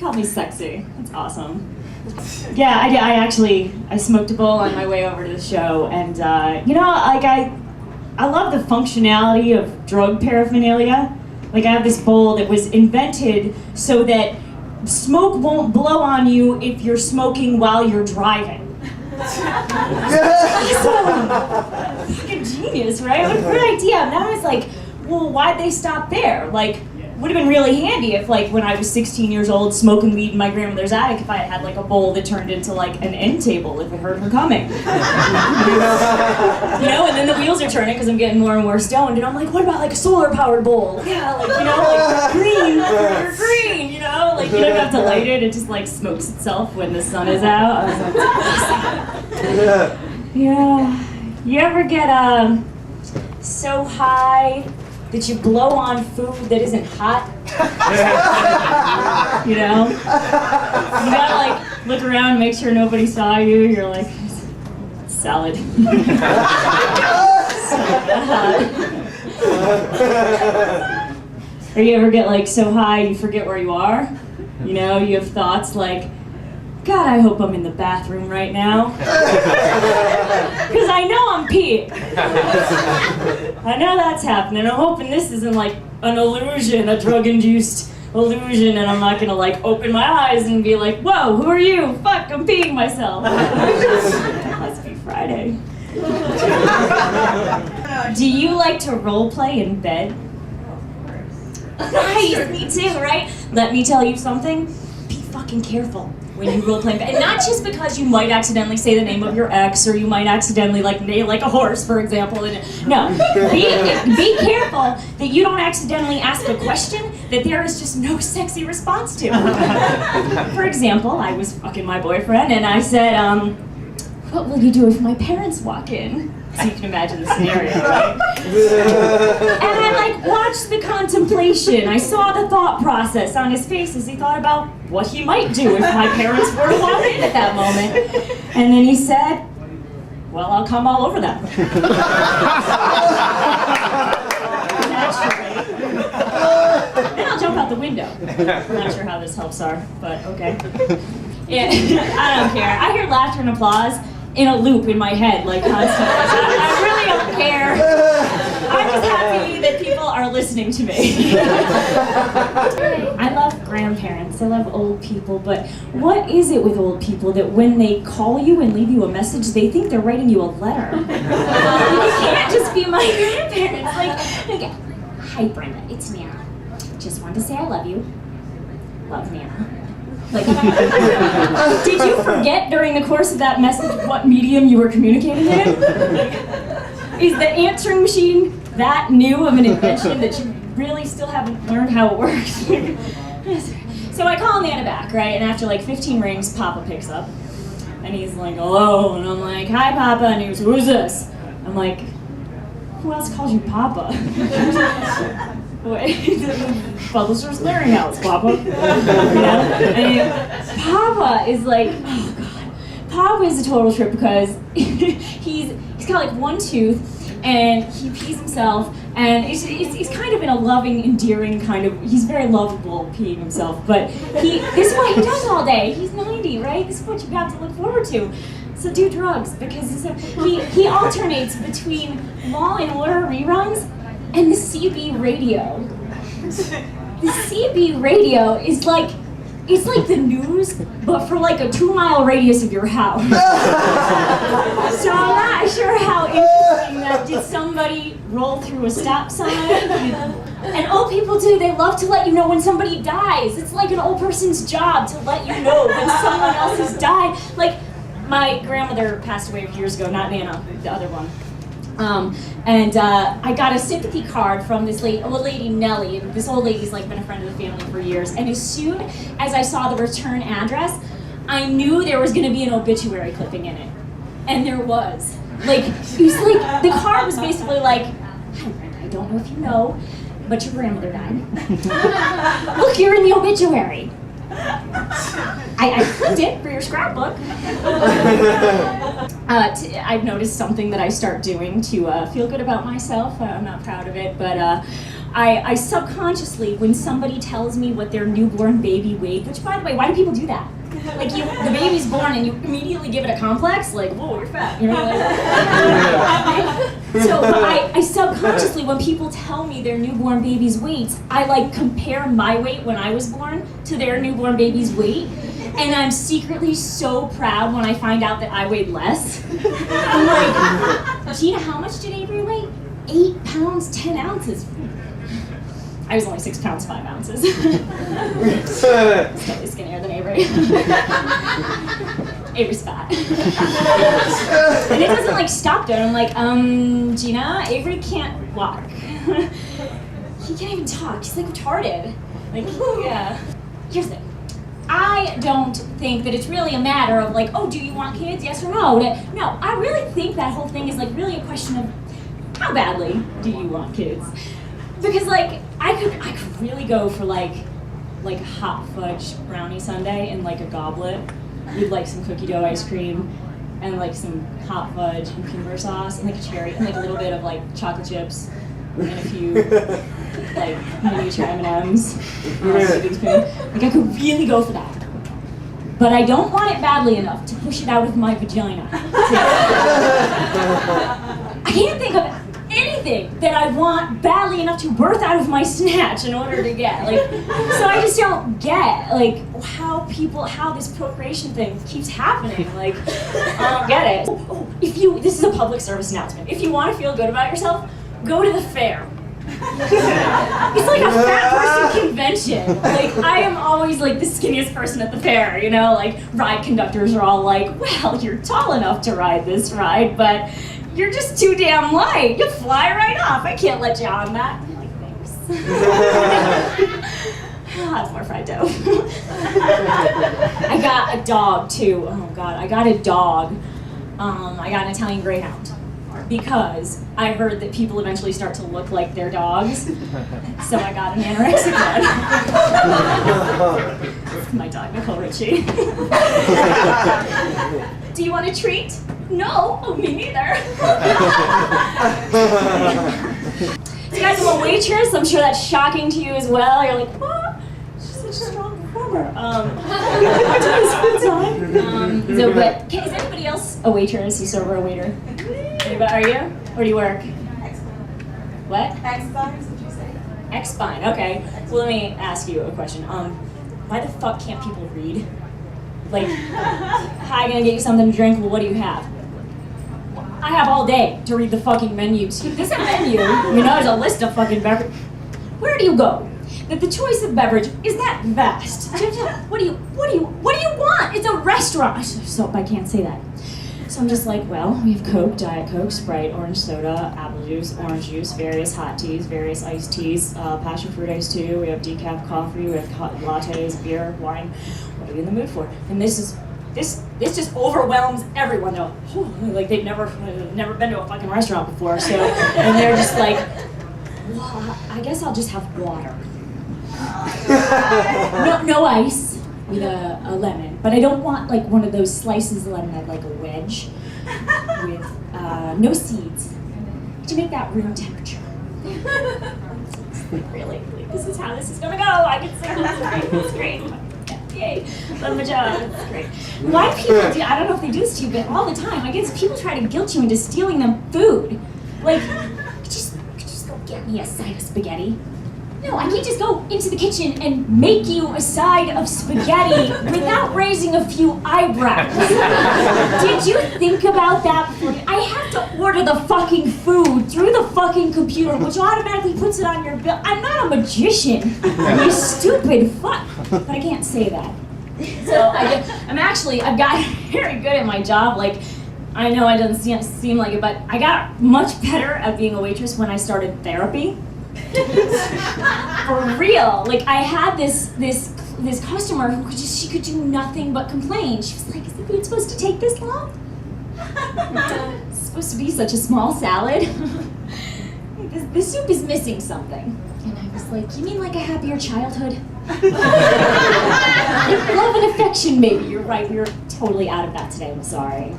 called me sexy. That's awesome. Yeah, I smoked a bowl on my way over to the show, and you know, like I love the functionality of drug paraphernalia. Like I have this bowl that was invented so that smoke won't blow on you if you're smoking while you're driving. Awesome. Fucking genius, right? What a great idea. Now I was like, well, why'd they stop there? Like, would have been really handy if, like, when I was 16 years old, smoking weed in my grandmother's attic, if I had like a bowl that turned into like an end table if it heard her coming. You know, and then the wheels are turning because I'm getting more and more stoned, and I'm like, what about like a solar-powered bowl? Yeah, like, you know, like green, you're green, you know, like you don't have to light it; it just like smokes itself when the sun is out. I was like, yeah. You ever get so high that you blow on food that isn't hot? You know? You gotta like look around and make sure nobody saw you. You're like, salad. Or you ever get like so high you forget where you are? You know, you have thoughts like, God, I hope I'm in the bathroom right now. Because I know I'm peeing. I know that's happening. I'm hoping this isn't like an illusion, a drug-induced illusion, and I'm not gonna like open my eyes and be like, whoa, who are you? Fuck, I'm peeing myself. Must be Friday. Do you like to role play in bed? Nice, me too, right? Let me tell you something. Be fucking careful when you role play in bed. And not just because you might accidentally say the name of your ex, or you might accidentally like neigh like a horse, for example. No, be careful that you don't accidentally ask a question that there is just no sexy response to. For example, I was fucking my boyfriend and I said, what will you do if my parents walk in? So you can imagine the scenario, right? And I like watched the contemplation. I saw the thought process on his face as he thought about what he might do if my parents were to walk in at that moment. And then he said, well, I'll come all over them. Naturally. Then I'll jump out the window. I'm not sure how this helps her, but okay. Yeah, I don't care. I hear laughter and applause in a loop in my head, like constantly. I really don't care. I'm just happy that people are listening to me. I love grandparents, I love old people, but what is it with old people that when they call you and leave you a message, they think they're writing you a letter? You can't just be my grandparents. Like, hi Brenda, it's Nana. Just wanted to say I love you. Love, Nana. Like, did you forget during the course of that message what medium you were communicating in? Is the answering machine that new of an invention that you really still haven't learned how it works? So I call Nana back, right? And after like 15 rings, Papa picks up. And he's like, hello. And I'm like, hi, Papa. And he goes, who's this? I'm like, who else calls you Papa? Wait, Publishers Clearinghouse, Papa. You know? And Papa is like, oh God. Papa is a total trip because he's got like one tooth and he pees himself, and he's kind of in a loving, endearing kind of, he's very lovable peeing himself, but this is what he does all day. He's 90, right? This is what you have to look forward to. So do drugs, because he alternates between Law and Order reruns and the CB radio. The CB radio is like, it's like the news, but for like a 2-mile radius of your house. So I'm not sure how interesting that. Did somebody roll through a stop sign? And old people do, they love to let you know when somebody dies. It's like an old person's job to let you know when someone else has died. Like, my grandmother passed away a few years ago, not Nana, the other one. And I got a sympathy card from this old lady, Nellie, and this old lady's like been a friend of the family for years. And as soon as I saw the return address, I knew there was going to be an obituary clipping in it. And there was. Like, it was like, the card was basically like, hi Brenda, I don't know if you know, but your grandmother died. Look, you're in the obituary. I clipped it for your scrapbook. I've noticed something that I start doing to feel good about myself. I'm not proud of it, but I subconsciously, when somebody tells me what their newborn baby weighs, which by the way, why do people do that? Like the baby's born and you immediately give it a complex, like, whoa, you're fat, you know? So I subconsciously, when people tell me their newborn baby's weights, I like compare my weight when I was born to their newborn baby's weight. And I'm secretly so proud when I find out that I weighed less. I'm like, Gina, how much did Avery weigh? 8 pounds, 10 ounces. I was only 6 pounds, 5 ounces. Slightly skinnier than Avery. Avery's fat. And it doesn't like stop there. I'm like, Gina, Avery can't walk. He can't even talk. He's like retarded. Like, yeah. Here's the thing. I don't think that it's really a matter of like, oh, do you want kids? Yes or no? No, I really think that whole thing is like really a question of how badly do you want kids? Because like I could really go for like hot fudge brownie sundae in like a goblet with like some cookie dough ice cream and like some hot fudge and peanut butter sauce and like a cherry and like a little bit of like chocolate chips and a few like miniature M&Ms. Like I could really go for that. But I don't want it badly enough to push it out of my vagina. I can't think of anything that I want badly enough to birth out of my snatch in order to get. Like, so I just don't get like how this procreation thing keeps happening. Like, I don't get it. This is a public service announcement. If you want to feel good about yourself, go to the fair. It's like a fat person convention. Like, I am always like the skinniest person at the fair, you know? Like, ride conductors are all like, well, you're tall enough to ride this ride, but you're just too damn light. You'll fly right off. I can't let you on that. I'm like, thanks. That's more fried dough. I got a dog too. Oh God, I got a dog. I got an Italian Greyhound. Because I heard that people eventually start to look like their dogs. So I got an anorexic one. My dog, Nicole Richie. Do you want a treat? No, oh, me neither. So guys, I'm a waitress. I'm sure that's shocking to you as well. You're like, what? She's such a strong performer. But is anybody else a waitress, a server, a waiter? Anybody, are you? Where do you work? What? X-Spine, did you say? X-Spine, okay. Well, let me ask you a question. Why the fuck can't people read? Like, hi, gonna get you something to drink? Well, what do you have? I have all day to read the fucking menus. There's a menu, you know, there's a list of fucking beverages. Where do you go? That the choice of beverage is that vast. What do you want? It's a restaurant. So I can't say that. So I'm just like, well, we have Coke, Diet Coke, Sprite, orange soda, apple juice, orange juice, various hot teas, various iced teas, passion fruit ice too. We have decaf coffee, we have lattes, beer, wine. What are we in the mood for? And this just overwhelms everyone though. Like they've never been to a fucking restaurant before, so and they're just like, well, I guess I'll just have water. No ice. With a lemon, but I don't want like one of those slices of lemon. I'd like a wedge with no seeds to make that room temperature. Really, this is how this is gonna go. I can say that's great. Yay, love my job. It's great. Why do people do? I don't know if they do this to you, but all the time, I guess people try to guilt you into stealing them food. Like, could you just go get me a side of spaghetti? No, I can't just go into the kitchen and make you a side of spaghetti without raising a few eyebrows. Did you think about that before? I have to order the fucking food through the fucking computer, which automatically puts it on your bill. I'm not a magician, you stupid fuck. But I can't say that. So I've got very good at my job. Like, I know it doesn't seem like it, but I got much better at being a waitress when I started therapy. For real, like I had this customer who she could do nothing but complain. She was like, "Is the food supposed to take this long? It's supposed to be such a small salad. The soup is missing something." And I was like, "You mean like a happier childhood? Love and affection, maybe." You're right. We were totally out of that today. I'm sorry.